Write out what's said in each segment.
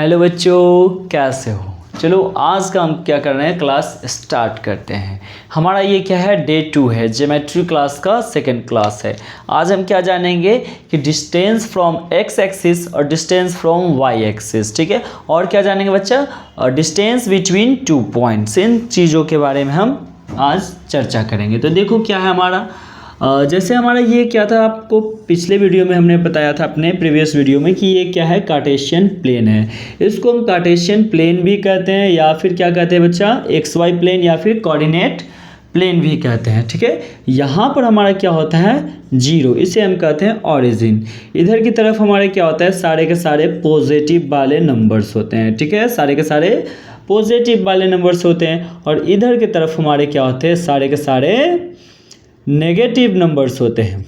Hello बच्चों, कैसे हो। चलो आज का हम क्या कर रहे हैं, क्लास स्टार्ट करते हैं। हमारा ये क्या है, डे 2 है, ज्योमेट्री क्लास का सेकंड क्लास है। आज हम क्या जानेंगे कि डिस्टेंस फ्रॉम एक्स एक्सिस और डिस्टेंस फ्रॉम वाई एक्सिस, ठीक है। और क्या जानेंगे बच्चा, डिस्टेंस बिटवीन 2 पॉइंट्स। इन चीज़ों के बारे में हम आज चर्चा करेंगे। तो देखो क्या है हमारा, जैसे हमारा ये क्या था, आपको पिछले वीडियो में हमने बताया था, अपने प्रीवियस वीडियो में, कि ये क्या है, कार्टेशियन प्लेन है। इसको हम कार्टेशियन प्लेन भी कहते हैं, या फिर क्या कहते हैं बच्चा, एक्स वाई प्लेन, या फिर कोऑर्डिनेट प्लेन भी कहते हैं, ठीक है। यहाँ पर हमारा क्या होता है, जीरो, इसे हम कहते हैं ऑरिजिन। इधर की तरफ हमारे क्या होता है, सारे के सारे पॉजिटिव वाले नंबर्स होते हैं, ठीक है। सारे के सारे पॉजिटिव वाले नंबर्स होते हैं। और इधर की तरफ हमारे क्या होते हैं, सारे के सारे नेगेटिव नंबर्स होते हैं,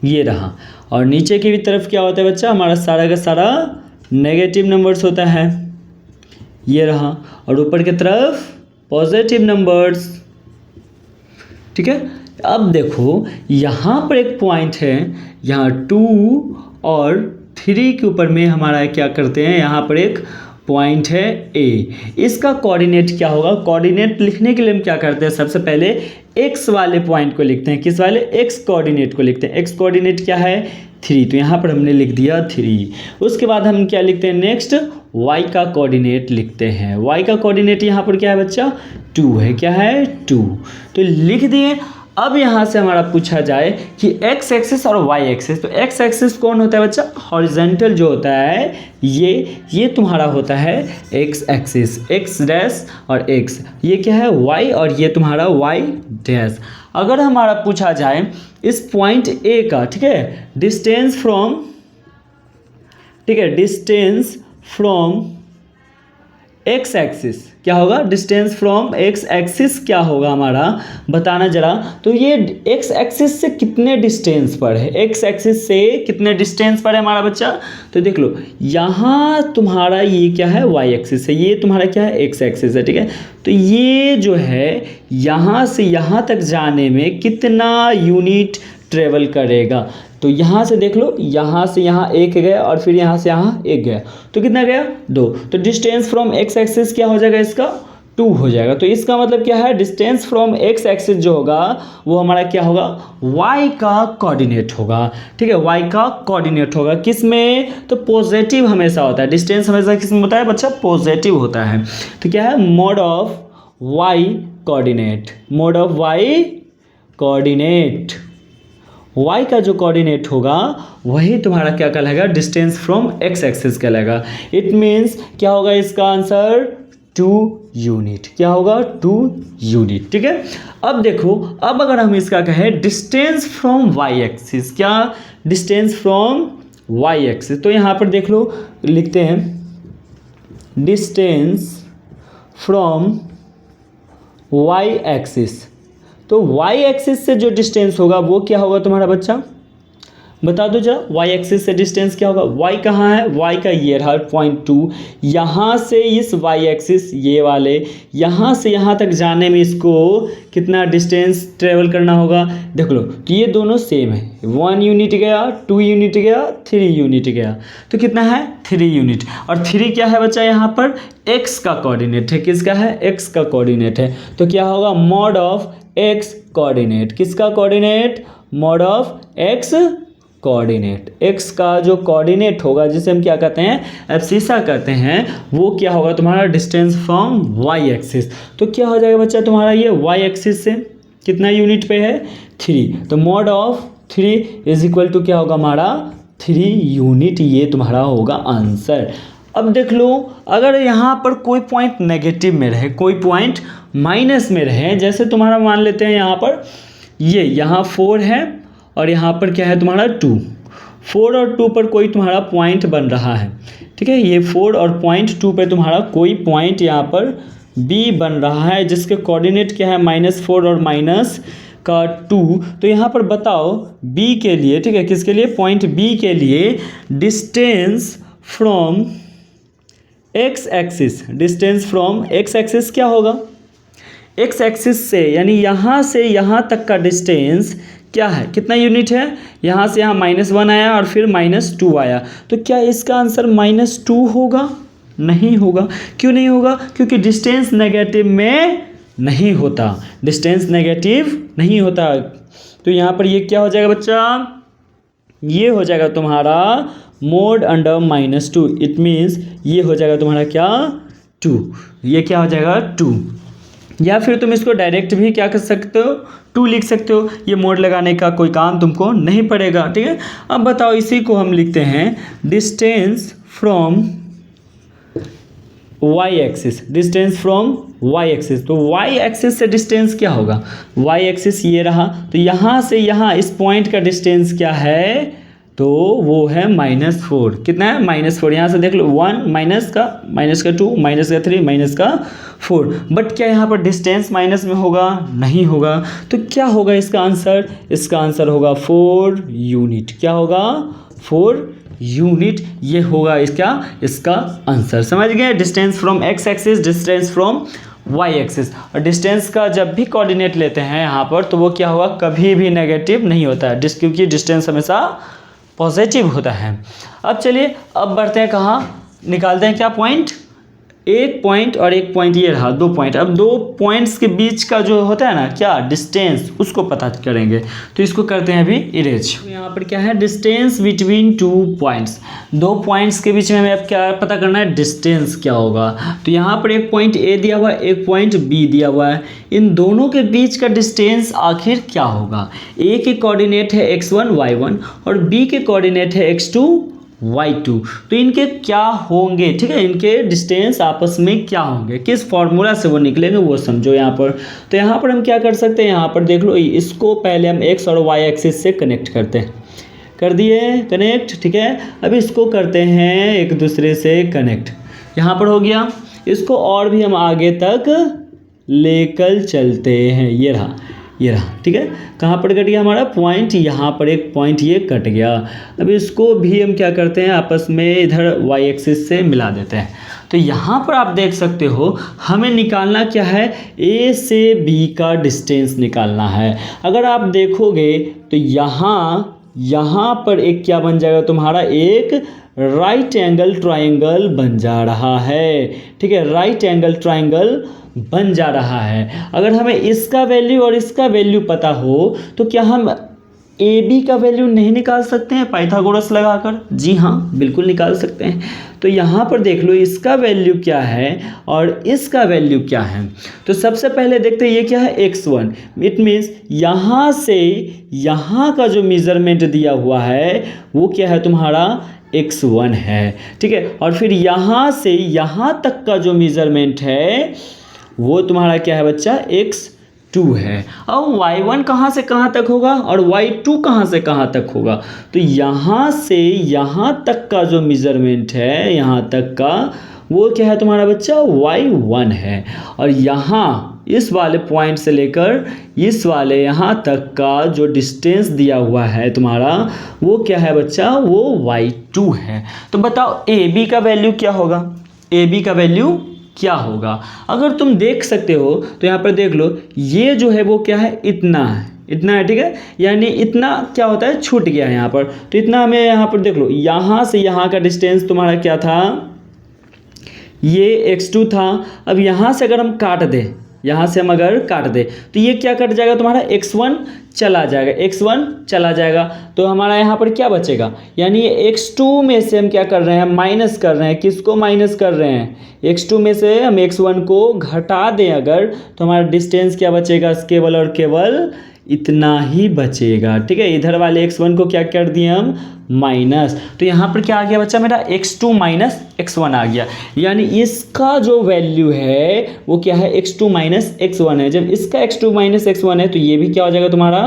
ये रहा। और नीचे की भी तरफ क्या होता है बच्चा, हमारा सारा का सारा नेगेटिव नंबर्स होता है, ये रहा। और ऊपर की तरफ पॉजिटिव नंबर्स, ठीक है। अब देखो यहाँ पर एक पॉइंट है, यहाँ 2 और 3 के ऊपर में हमारा क्या करते हैं, यहाँ पर एक पॉइंट है ए। इसका कोऑर्डिनेट क्या होगा, कोऑर्डिनेट लिखने के लिए हम क्या करते हैं, सबसे पहले एक्स वाले पॉइंट को लिखते हैं। किस वाले, एक्स कोऑर्डिनेट को लिखते हैं। एक्स कोऑर्डिनेट क्या है, 3, तो यहाँ पर हमने लिख दिया 3। उसके बाद हम क्या लिखते हैं, नेक्स्ट वाई का कोऑर्डिनेट लिखते हैं। वाई का कोऑर्डिनेट यहाँ पर क्या है बच्चा, 2 है। क्या है, 2, तो लिख दिए। अब यहाँ से हमारा पूछा जाए कि एक्स एक्सिस और वाई एक्सिस, तो एक्स एक्सिस कौन होता है बच्चा, हॉरिजॉन्टल जो होता है, ये तुम्हारा होता है एक्स एक्सिस, एक्स डैश और एक्स, ये क्या है वाई, और ये तुम्हारा वाई डैश। अगर हमारा पूछा जाए इस पॉइंट ए का, ठीक है, डिस्टेंस फ्रॉम, ठीक है, डिस्टेंस फ्रॉम एक्स एक्सिस क्या होगा, डिस्टेंस फ्रॉम एक्स एक्सिस क्या होगा हमारा, बताना जरा। तो ये एक्स एक्सिस से कितने डिस्टेंस पर है, एक्स एक्सिस से कितने डिस्टेंस पर है हमारा बच्चा, तो देख लो यहाँ तुम्हारा ये क्या है, वाई एक्सिस है, ये तुम्हारा क्या है, एक्स एक्सिस है, ठीक है। तो ये जो है यहाँ से यहाँ तक जाने में कितना यूनिट ट्रेवल करेगा, तो यहाँ से देख लो, यहाँ से यहाँ 1 गया और फिर यहाँ से यहाँ 1 गया, तो कितना गया, 2। तो डिस्टेंस फ्रॉम एक्स एक्सिस क्या हो जाएगा, इसका 2 हो जाएगा। तो इसका मतलब क्या है, डिस्टेंस फ्रॉम एक्स एक्सिस जो होगा वो हमारा क्या होगा, वाई का कोऑर्डिनेट होगा, ठीक है। वाई का कोऑर्डिनेट होगा किस में, तो पॉजिटिव हमेशा होता है, डिस्टेंस हमेशा किस में होता है बच्चा, पॉजिटिव होता है। तो क्या है, mod of y coordinate, mod of y coordinate, y का जो कोऑर्डिनेट होगा वही तुम्हारा क्या कहलाएगा, डिस्टेंस फ्रॉम एक्स एक्सिस कहलाएगा। इट मीन्स क्या होगा इसका आंसर, 2 यूनिट। क्या होगा, 2 यूनिट, ठीक है। अब देखो, अब अगर हम इसका कहें डिस्टेंस फ्रॉम y एक्सिस, क्या डिस्टेंस फ्रॉम y एक्सिस, तो यहाँ पर देख लो, लिखते हैं डिस्टेंस फ्रॉम y एक्सिस। तो y एक्सिस से जो डिस्टेंस होगा वो क्या होगा तुम्हारा बच्चा, बता दो जरा। y एक्सिस से डिस्टेंस क्या होगा, y कहाँ है, y का ये रहा पॉइंट 2, यहाँ से इस y एक्सिस ये वाले, यहाँ से यहाँ तक जाने में इसको कितना डिस्टेंस ट्रेवल करना होगा, देख लो। तो ये दोनों सेम है, 1 यूनिट गया, 2 यूनिट गया, 3 यूनिट गया, तो कितना है, 3 यूनिट। और 3 क्या है बच्चा, यहाँ पर x का कोऑर्डिनेट है, किसका है, x का कोऑर्डिनेट है। तो क्या होगा, मॉड ऑफ x कोऑर्डिनेट, किसका coordinate, mod of x coordinate, x का जो कोऑर्डिनेट होगा, जिसे हम क्या कहते हैं, एब्सिसा कहते हैं, वो क्या होगा तुम्हारा, डिस्टेंस फ्रॉम y एक्सिस। तो क्या हो जाएगा बच्चा तुम्हारा, ये y एक्सिस से कितना यूनिट पे है, 3, तो mod of 3 is equal to क्या होगा हमारा, 3 यूनिट, ये तुम्हारा होगा आंसर। अब देख लो, अगर यहाँ पर कोई पॉइंट नेगेटिव में रहे, कोई पॉइंट माइनस में रहे, जैसे तुम्हारा मान लेते हैं यहाँ पर ये, यहाँ 4 है और यहाँ पर क्या है तुम्हारा 2, 4 और 2 पर कोई तुम्हारा पॉइंट बन रहा है, ठीक है। ये 4 और पॉइंट 2 पे तुम्हारा कोई पॉइंट यहाँ पर B बन रहा है, जिसके कोऑर्डिनेट क्या है, -4 और माइनस का 2। तो यहाँ पर बताओ B के लिए, ठीक है, किसके लिए, पॉइंट B के लिए distance from x axis, distance from x axis क्या होगा, एक्स एक्सिस से, यानी यहाँ से यहाँ तक का डिस्टेंस क्या है, कितना यूनिट है, यहाँ से यहाँ -1 आया और फिर -2 आया, तो क्या इसका आंसर -2 होगा? नहीं होगा। क्यों नहीं होगा? क्योंकि डिस्टेंस नेगेटिव में नहीं होता, डिस्टेंस नेगेटिव नहीं होता। तो यहाँ पर ये क्या हो जाएगा बच्चा, ये हो जाएगा तुम्हारा mod अंडर -2, इट मीन्स ये हो जाएगा तुम्हारा क्या, 2, ये क्या हो जाएगा 2। या फिर तुम इसको डायरेक्ट भी क्या कर सकते हो, 2 लिख सकते हो, ये मोड लगाने का कोई काम तुमको नहीं पड़ेगा, ठीक है। अब बताओ, इसी को हम लिखते हैं distance from y axis, distance from y axis. तो y एक्सिस से डिस्टेंस क्या होगा, y एक्सिस ये रहा, तो यहाँ से यहाँ इस पॉइंट का डिस्टेंस क्या है, तो वो है -4। कितना है, -4। यहाँ से देख लो 1 माइनस का -2 -3 -4। बट क्या यहाँ पर डिस्टेंस माइनस में होगा, नहीं होगा। तो क्या होगा इसका आंसर, इसका आंसर होगा 4 यूनिट। क्या होगा, 4 यूनिट, ये होगा इसका आंसर। समझ गए, distance from x axis, distance from y axis. और डिस्टेंस का जब भी कोऑर्डिनेट लेते हैं यहाँ पर, तो वो क्या होगा, कभी भी नेगेटिव नहीं होता है, क्योंकि डिस्टेंस हमेशा पॉजिटिव होता है। अब चलिए, अब बढ़ते हैं कहाँ, निकालते हैं क्या पॉइंट, एक पॉइंट और एक पॉइंट, ये रहा 2 पॉइंट। अब 2 पॉइंट्स के बीच का जो होता है ना क्या डिस्टेंस, उसको पता करेंगे। तो इसको करते हैं अभी इरेज। यहाँ पर क्या है, डिस्टेंस बिटवीन 2 पॉइंट्स, 2 पॉइंट्स के बीच में हमें अब क्या पता करना है, डिस्टेंस क्या होगा। तो यहाँ पर एक पॉइंट ए दिया हुआ है, एक पॉइंट बी दिया हुआ है, इन दोनों के बीच का डिस्टेंस आखिर क्या होगा। ए के कोऑर्डिनेट है x1 y1 और बी के कोऑर्डिनेट है x2 y2। तो इनके क्या होंगे, ठीक है, इनके डिस्टेंस आपस में क्या होंगे, किस फॉर्मूला से वो निकलेंगे वो समझो यहाँ पर। तो यहाँ पर हम क्या कर सकते हैं, यहाँ पर देख लो, इसको पहले हम x और y एक्सिस से कनेक्ट करते हैं, कर दिए कनेक्ट, ठीक है। अब इसको करते हैं एक दूसरे से कनेक्ट, यहाँ पर हो गया। इसको और भी हम आगे तक लेकर चलते हैं, ये रहा ठीक है। कहाँ पर कट गया हमारा पॉइंट, यहाँ पर एक पॉइंट ये कट गया। अब इसको भी हम क्या करते हैं, आपस में इधर y एक्सिस से मिला देते हैं। तो यहाँ पर आप देख सकते हो, हमें निकालना क्या है, A से B का डिस्टेंस निकालना है। अगर आप देखोगे तो यहाँ पर एक क्या बन जाएगा तुम्हारा, एक राइट एंगल ट्राइंगल बन जा रहा है, ठीक है, राइट एंगल ट्राइंगल बन जा रहा है। अगर हमें इसका वैल्यू और इसका वैल्यू पता हो, तो क्या हम ए बी का वैल्यू नहीं निकाल सकते हैं पाइथागोरस लगाकर? जी हाँ, बिल्कुल निकाल सकते हैं। तो यहाँ पर देख लो, इसका वैल्यू क्या है और इसका वैल्यू क्या है। तो सबसे पहले देखते हैं, ये क्या है, x1। इट मीन्स यहाँ से यहाँ का जो मेजरमेंट दिया हुआ है वो क्या है तुम्हारा, x1 है, ठीक है। और फिर यहाँ से यहाँ तक का जो मेजरमेंट है वो तुम्हारा क्या है बच्चा, x2 है। अब y1 कहाँ से कहाँ तक होगा और y2 कहाँ से कहाँ तक होगा। तो यहाँ से यहाँ तक का जो मेजरमेंट है, यहाँ तक का, वो क्या है तुम्हारा बच्चा, y1 है। और यहाँ इस वाले पॉइंट से लेकर इस वाले यहाँ तक का जो डिस्टेंस दिया हुआ है तुम्हारा, वो क्या है बच्चा, वो y2 है। तो बताओ ए बी का वैल्यू क्या होगा, ए बी का वैल्यू क्या होगा। अगर तुम देख सकते हो तो यहाँ पर देख लो, ये जो है वो क्या है, इतना है, ठीक है। यानी इतना क्या होता है, छूट गया है यहाँ पर। तो इतना हमें यहाँ पर देख लो, यहाँ से यहाँ का डिस्टेंस तुम्हारा क्या था, ये x2 था। अब यहाँ से अगर हम काट दें, यहाँ से हम अगर काट दें तो ये क्या कट जाएगा तुम्हारा, x1 चला जाएगा, तो हमारा यहाँ पर क्या बचेगा, यानी ये x2 में से हम क्या कर रहे हैं, माइनस कर रहे हैं। किसको माइनस कर रहे हैं, x2 में से हम x1 को घटा दें अगर, तो हमारा डिस्टेंस क्या बचेगा, केवल और केवल इतना ही बचेगा, ठीक है। इधर वाले x1 को क्या कर दिए हम, माइनस। तो यहाँ पर क्या आ गया बच्चा मेरा, x2 माइनस x1 आ गया। यानी इसका जो वैल्यू है वो क्या है, x2 माइनस x1 है। जब इसका x2 माइनस x1 है तो ये भी क्या हो जाएगा तुम्हारा,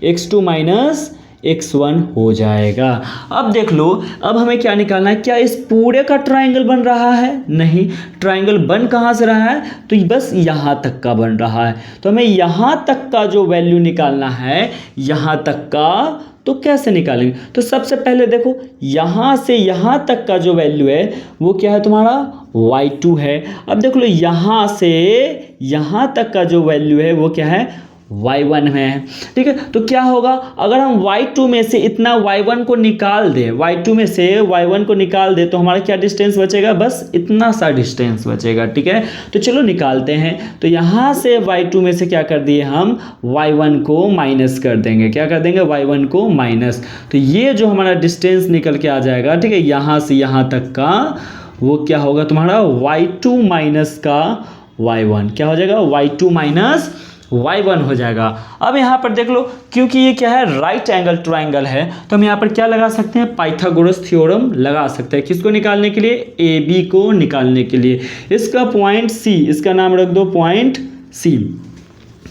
x2 माइनस x1 हो जाएगा। अब देख लो, अब हमें क्या निकालना है, क्या इस पूरे का ट्राइंगल बन रहा है, नहीं। ट्राइंगल बन कहाँ से रहा है, तो बस यहाँ तक का बन रहा है। तो हमें यहाँ तक का जो वैल्यू निकालना है, यहाँ तक का, तो कैसे निकालेंगे। तो सबसे पहले देखो, यहाँ से यहाँ तक का जो वैल्यू है वो क्या है तुम्हारा, y2 है। अब देख लो, यहाँ से यहाँ तक का जो वैल्यू है वो क्या है, y1 में है। ठीक है, तो क्या होगा, अगर हम y2 में से इतना y1 को निकाल दें, y2 में से y1 को निकाल दें, तो हमारा क्या डिस्टेंस बचेगा, बस इतना सा डिस्टेंस बचेगा। ठीक है, तो चलो निकालते हैं। तो यहाँ से y2 में से क्या कर दिए हम, y1 को माइनस कर देंगे। क्या कर देंगे, y1 को माइनस। तो ये जो हमारा डिस्टेंस निकल के आ जाएगा, ठीक है, यहाँ से यहाँ तक का, वो क्या होगा तुम्हारा y2 माइनस का y1, क्या हो जाएगा, y2 माइनस y1 हो जाएगा। अब यहाँ पर देख लो, क्योंकि ये क्या है, राइट एंगल ट्राइंगल है, तो हम यहाँ पर क्या लगा सकते हैं, पाइथागोरस थ्योरम लगा सकते हैं। किसको निकालने के लिए, ए बी को निकालने के लिए। इसका पॉइंट सी, इसका नाम रख दो पॉइंट सी।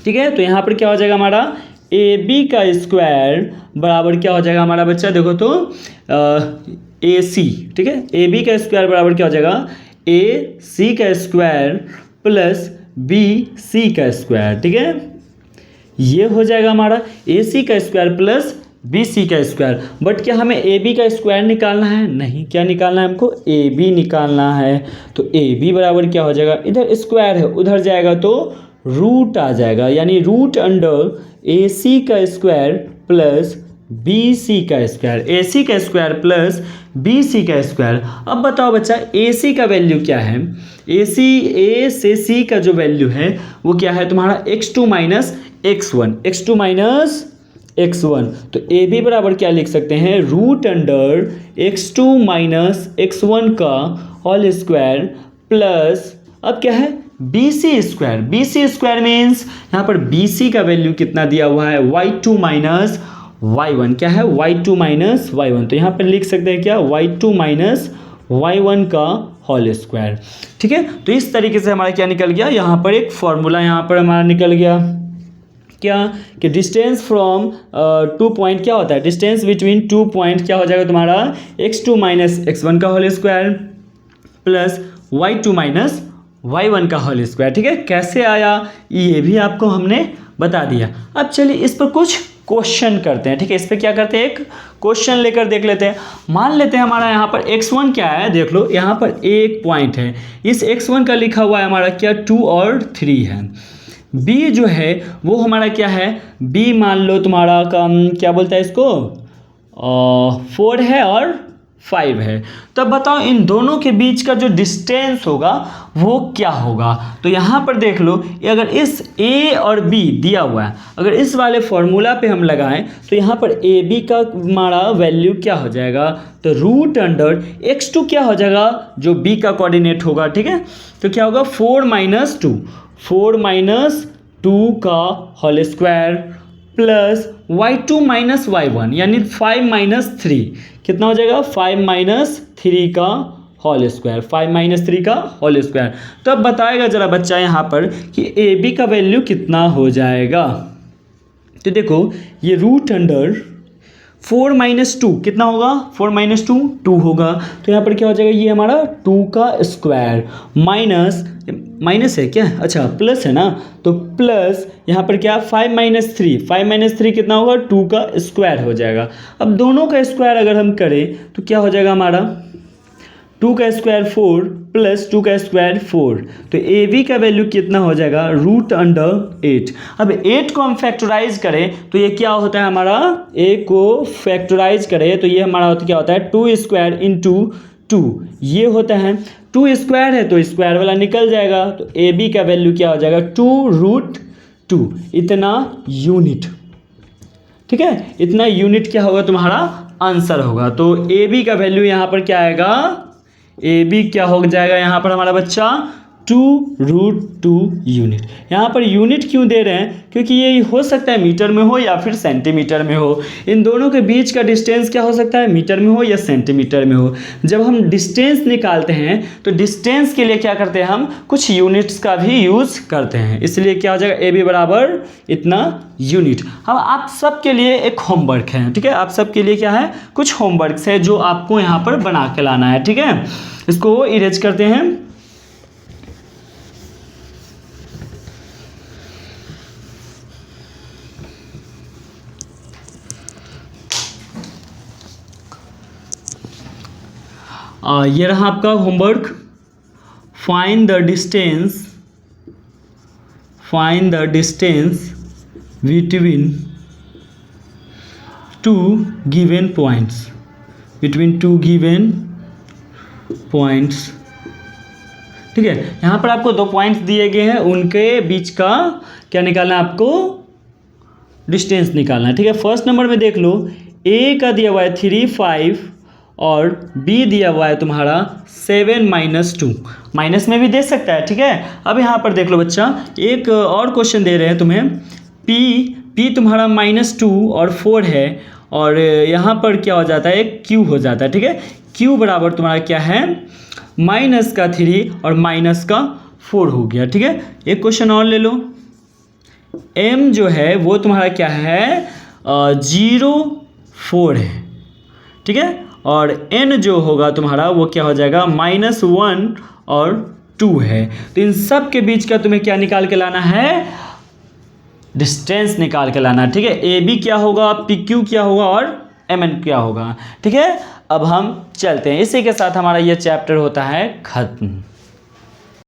ठीक है, तो यहाँ पर क्या हो जाएगा हमारा, ए बी का स्क्वायर बराबर क्या हो जाएगा हमारा बच्चा, देखो तो ए सी। ठीक है, ए बी का स्क्वायर बराबर क्या हो जाएगा, ए सी का स्क्वायर प्लस बी सी का स्क्वायर। ठीक है, ये हो जाएगा हमारा ए सी का स्क्वायर प्लस बी सी का स्क्वायर। बट क्या हमें ए बी का स्क्वायर निकालना है, नहीं, क्या निकालना है हमको, ए बी निकालना है। तो ए बी बराबर क्या हो जाएगा, इधर स्क्वायर है, उधर जाएगा तो रूट आ जाएगा, यानी रूट अंडर ए सी का स्क्वायर प्लस बी सी का स्क्वायर, ए सी का स्क्वायर प्लस बी सी का स्क्वायर। अब बताओ बच्चा, ए सी का वैल्यू क्या है, ए से सी का जो वैल्यू है वो क्या है तुम्हारा, x2 minus x1, x2 minus x1। तो ए बी बराबर क्या लिख सकते हैं, root under x2 minus x1 का होल स्क्वायर प्लस, अब क्या है, B C square. B C square means यहाँ पर बी सी का वैल्यू कितना दिया हुआ है, y2 माइनस y1, क्या है, y2 माइनस y1। तो यहाँ पर लिख सकते हैं क्या, y2 माइनस y1 का होल स्क्वायर। ठीक है, तो इस तरीके से हमारा क्या निकल गया, यहाँ पर एक फॉर्मूला यहाँ पर हमारा निकल गया, क्या कि डिस्टेंस फ्रॉम 2 पॉइंट क्या होता है, डिस्टेंस बिटवीन 2 पॉइंट क्या हो जाएगा तुम्हारा, x2 माइनस x1 का whole square plus y2 minus y1 का होल स्क्वायर। ठीक है, कैसे आया ये भी आपको हमने बता दिया। अब चलिए इस पर कुछ क्वेश्चन करते हैं। ठीक है, इस पे क्या करते हैं, एक क्वेश्चन लेकर देख लेते हैं। मान लेते हैं हमारा यहाँ पर x1 क्या है, देख लो यहाँ पर एक पॉइंट है, इस x1 का लिखा हुआ है हमारा क्या, 2 और 3 है। b जो है वो हमारा क्या है, b मान लो तुम्हारा का क्या बोलता है इसको, 4 है और 5 है। तब बताओ इन दोनों के बीच का जो डिस्टेंस होगा वो क्या होगा। तो यहाँ पर देख लो, अगर इस a और b दिया हुआ है, अगर इस वाले फॉर्मूला पे हम लगाएं तो यहाँ पर ए बी का हमारा वैल्यू क्या हो जाएगा, तो रूट अंडर x2 क्या हो जाएगा, जो b का कोऑर्डिनेट होगा। ठीक है, तो क्या होगा, 4 माइनस 2 का whole square plus y2 minus y1, यानी 5 माइनस 3, कितना हो जाएगा, 5 माइनस 3 का होल स्क्वायर, 5 माइनस 3 का होल स्क्वायर। तो अब बताएगा जरा बच्चा यहाँ पर कि ए बी का वैल्यू कितना हो जाएगा। तो देखो ये रूट अंडर 4 माइनस 2 कितना होगा, 4 माइनस 2 2 होगा। तो यहाँ पर क्या हो जाएगा, ये हमारा 2 का स्क्वायर माइनस है क्या, अच्छा प्लस है ना, तो प्लस यहाँ पर क्या, 5 माइनस 3 कितना होगा, 2 का स्क्वायर हो जाएगा। अब दोनों का स्क्वायर अगर हम करें तो क्या हो जाएगा हमारा, 2 का स्क्वायर 4 प्लस 2 का स्क्वायर 4। तो ए बी का वैल्यू कितना हो जाएगा, रूट अंडर 8। अब 8 को हम फैक्टराइज करें तो ये क्या होता है हमारा, ए को फैक्टराइज करें तो ये हमारा होता क्या होता है, 2 स्क्वायर इंटू 2, ये होता है 2 स्क्वायर है तो स्क्वायर वाला निकल जाएगा। तो ए बी का वैल्यू क्या हो जाएगा, 2√2, इतना यूनिट। ठीक है, इतना यूनिट क्या होगा तुम्हारा आंसर होगा। तो ए बी का वैल्यू यहाँ पर क्या आएगा, ए बी क्या हो जाएगा यहाँ पर हमारा बच्चा, 2√2 यूनिट। यहाँ पर यूनिट क्यों दे रहे हैं, क्योंकि ये हो सकता है मीटर में हो या फिर सेंटीमीटर में हो। इन दोनों के बीच का डिस्टेंस क्या हो सकता है, मीटर में हो या सेंटीमीटर में हो। जब हम डिस्टेंस निकालते हैं तो डिस्टेंस के लिए क्या करते हैं, हम कुछ यूनिट्स का भी यूज़ करते हैं, इसलिए क्या हो जाएगा, ए बी बराबर इतना यूनिट। अब आप सबके लिए एक होमवर्क है, ठीक है, आप सबके लिए क्या है, कुछ होमवर्क्स है जो आपको यहाँ पर बना के लाना है। ठीक है, इसको इरेज करते हैं। ये रहा आपका homework, find the distance between two given points, between two given points. ठीक है, यहाँ पर आपको 2 पॉइंट्स दिए गए हैं, उनके बीच का क्या निकालना है आपको, डिस्टेंस निकालना है। ठीक है, फर्स्ट नंबर में देख लो, ए का दिया हुआ है 3, 5 और बी दिया हुआ है तुम्हारा 7 - 2, माइनस में भी दे सकता है। ठीक है, अब यहाँ पर देख लो बच्चा, एक और क्वेश्चन दे रहे हैं तुम्हें, पी तुम्हारा -2 और 4 है, और यहाँ पर क्या हो जाता है, एक क्यू हो जाता है। ठीक है, क्यू बराबर तुम्हारा क्या है, -3 और -4 हो गया। ठीक है, एक क्वेश्चन और ले लो, m जो है वो तुम्हारा क्या है, 0, 4 है। ठीक है, और n जो होगा तुम्हारा वो क्या हो जाएगा, -1 और 2 है। तो इन सब के बीच का तुम्हें क्या निकाल के लाना है, डिस्टेंस निकाल के लाना है। ठीक है, ए बी क्या होगा, पी क्यू क्या होगा और एम एन क्या होगा। ठीक है, अब हम चलते हैं, इसी के साथ हमारा ये चैप्टर होता है खत्म।